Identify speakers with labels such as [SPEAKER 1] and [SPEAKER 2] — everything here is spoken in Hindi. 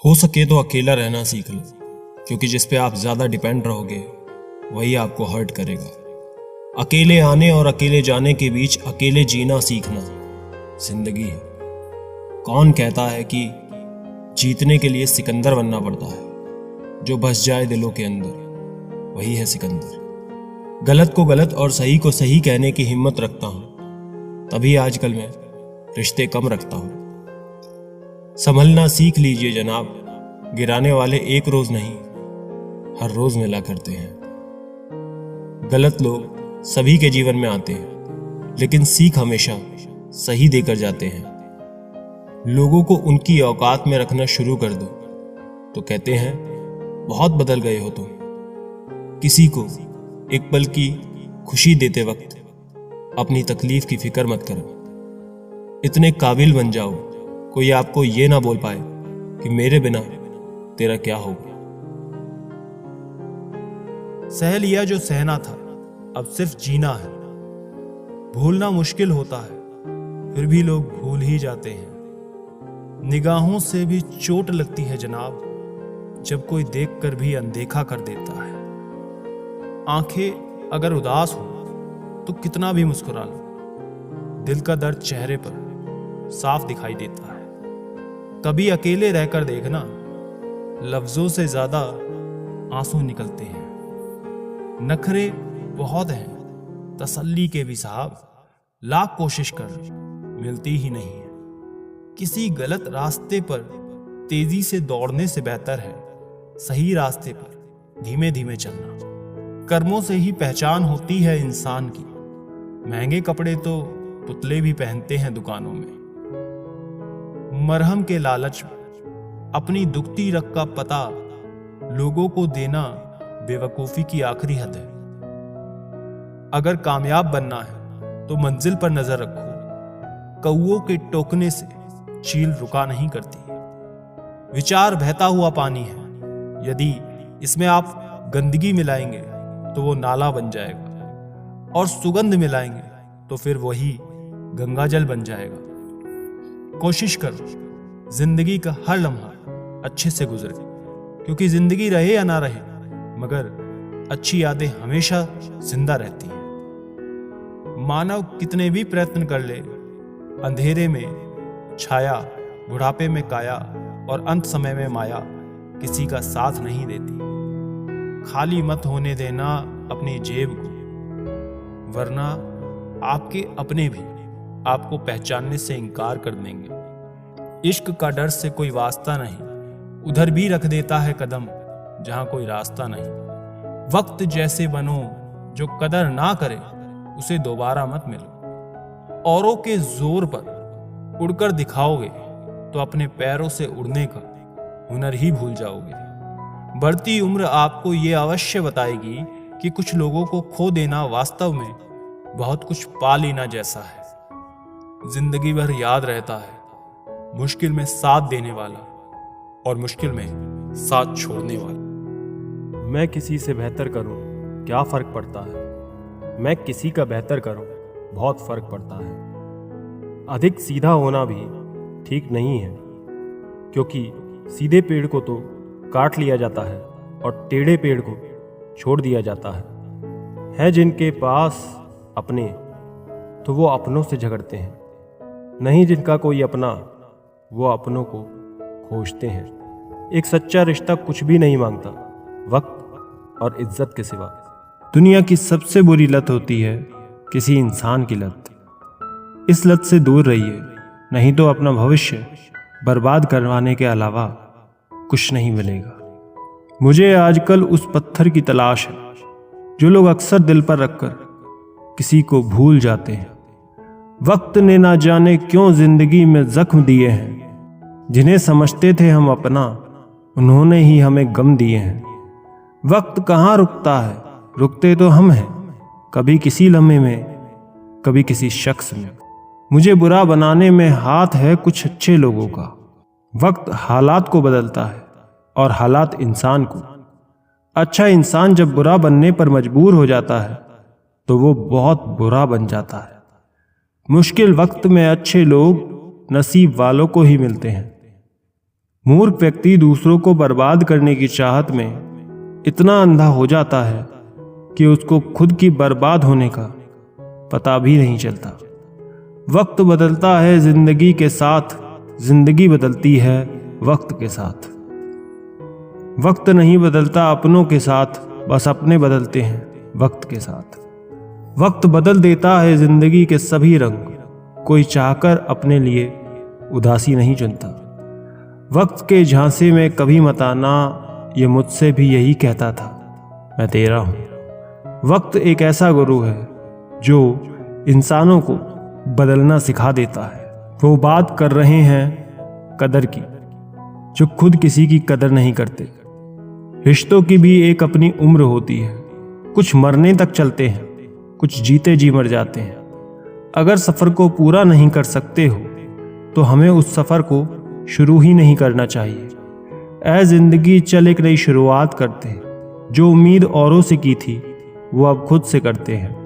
[SPEAKER 1] हो सके तो अकेला रहना सीख लो, क्योंकि जिस पे आप ज़्यादा डिपेंड रहोगे वही आपको हर्ट करेगा। अकेले आने और अकेले जाने के बीच अकेले जीना सीखना जिंदगी है। कौन कहता है कि जीतने के लिए सिकंदर बनना पड़ता है? जो बस जाए दिलों के अंदर वही है सिकंदर। गलत को गलत और सही को सही कहने की हिम्मत रखता हूं, तभी आजकल मैं रिश्ते कम रखता हूं। संभलना सीख लीजिए जनाब, गिराने वाले एक रोज नहीं हर रोज मिला करते हैं। गलत लोग सभी के जीवन में आते हैं, लेकिन सीख हमेशा सही देकर जाते हैं। लोगों को उनकी औकात में रखना शुरू कर दो तो कहते हैं बहुत बदल गए हो तुम। किसी को एक पल की खुशी देते वक्त अपनी तकलीफ की फिक्र मत करो। इतने काबिल बन जाओ कोई आपको ये ना बोल पाए कि मेरे बिना तेरा क्या होगा।
[SPEAKER 2] सह लिया जो सहना था, अब सिर्फ जीना है। भूलना मुश्किल होता है, फिर भी लोग भूल ही जाते हैं। निगाहों से भी चोट लगती है जनाब, जब कोई देखकर भी अनदेखा कर देता है। आंखें अगर उदास हो तो कितना भी मुस्कुरा लो, दिल का दर्द चेहरे पर साफ दिखाई देता है। कभी अकेले रहकर देखना, लफ्जों से ज्यादा आंसू निकलते हैं। नखरे बहुत हैं, तसल्ली के भी साहब, लाख कोशिश कर मिलती ही नहीं है। किसी गलत रास्ते पर तेजी से दौड़ने से बेहतर है सही रास्ते पर धीमे धीमे चलना। कर्मों से ही पहचान होती है इंसान की। महंगे कपड़े तो पुतले भी पहनते हैं दुकानों में। मरहम के लालच में अपनी दुखती रग का पता लोगों को देना बेवकूफी की आखिरी हद है। अगर कामयाब बनना है तो मंजिल पर नजर रखो। कौओं के टोकने से चील रुका नहीं करती। विचार बहता हुआ पानी है, यदि इसमें आप गंदगी मिलाएंगे तो वो नाला बन जाएगा, और सुगंध मिलाएंगे तो फिर वही गंगाजल बन जाएगा। कोशिश करो जिंदगी का हर लम्हा अच्छे से गुजरे, क्योंकि जिंदगी रहे या ना रहे मगर अच्छी यादें हमेशा जिंदा रहती हैं। मानव कितने भी प्रयत्न कर ले, अंधेरे में छाया, बुढ़ापे में काया और अंत समय में माया किसी का साथ नहीं देती। खाली मत होने देना अपनी जेब को, वरना आपके अपने भी आपको पहचानने से इनकार कर देंगे। इश्क का डर से कोई वास्ता नहीं, उधर भी रख देता है कदम जहां कोई रास्ता नहीं। वक्त जैसे बनो, जो कदर ना करे उसे दोबारा मत मिलो। औरों के जोर पर उड़कर दिखाओगे तो अपने पैरों से उड़ने का हुनर ही भूल जाओगे। बढ़ती उम्र आपको ये अवश्य बताएगी कि कुछ लोगों को खो देना वास्तव में बहुत कुछ पा लेना जैसा है। जिंदगी भर याद रहता है मुश्किल में साथ देने वाला और मुश्किल में साथ छोड़ने वाला।
[SPEAKER 3] मैं किसी से बेहतर करूं क्या फर्क पड़ता है, मैं किसी का बेहतर करूं बहुत फर्क पड़ता है। अधिक सीधा होना भी ठीक नहीं है, क्योंकि सीधे पेड़ को तो काट लिया जाता है और टेढ़े पेड़ को छोड़ दिया जाता है जिनके पास अपने तो वो अपनों से झगड़ते हैं, नहीं जिनका कोई अपना वो अपनों को खोजते हैं। एक सच्चा रिश्ता कुछ भी नहीं मांगता वक्त और इज्जत के सिवा। दुनिया की सबसे बुरी लत होती है किसी इंसान की लत। इस लत से दूर रहिए, नहीं तो अपना भविष्य बर्बाद करवाने के अलावा कुछ नहीं मिलेगा। मुझे आजकल उस पत्थर की तलाश है जो लोग अक्सर दिल पर रखकर किसी को भूल जाते हैं। वक्त ने ना जाने क्यों जिंदगी में जख्म दिए हैं, जिन्हें समझते थे हम अपना उन्होंने ही हमें गम दिए हैं। वक्त कहाँ रुकता है, रुकते तो हम हैं, कभी किसी लम्हे में कभी किसी शख्स में। मुझे बुरा बनाने में हाथ है कुछ अच्छे लोगों का। वक्त हालात को बदलता है और हालात इंसान को। अच्छा इंसान जब बुरा बनने पर मजबूर हो जाता है तो वो बहुत बुरा बन जाता है। मुश्किल वक्त में अच्छे लोग नसीब वालों को ही मिलते हैं। मूर्ख व्यक्ति दूसरों को बर्बाद करने की चाहत में इतना अंधा हो जाता है कि उसको खुद की बर्बाद होने का पता भी नहीं चलता। वक्त बदलता है जिंदगी के साथ, जिंदगी बदलती है वक्त के साथ। वक्त नहीं बदलता अपनों के साथ, बस अपने बदलते हैं वक्त के साथ। वक्त बदल देता है जिंदगी के सभी रंग, कोई चाहकर अपने लिए उदासी नहीं चुनता। वक्त के झांसे में कभी मत आना, ये मुझसे भी यही कहता था, मैं तेरा हूं। वक्त एक ऐसा गुरु है जो इंसानों को बदलना सिखा देता है। वो बात कर रहे हैं कदर की, जो खुद किसी की कदर नहीं करते। रिश्तों की भी एक अपनी उम्र होती है, कुछ मरने तक चलते हैं, कुछ जीते जी मर जाते हैं। अगर सफ़र को पूरा नहीं कर सकते हो तो हमें उस सफ़र को शुरू ही नहीं करना चाहिए। ऐ जिंदगी चल एक नई शुरुआत करते हैं, जो उम्मीद औरों से की थी वो अब खुद से करते हैं।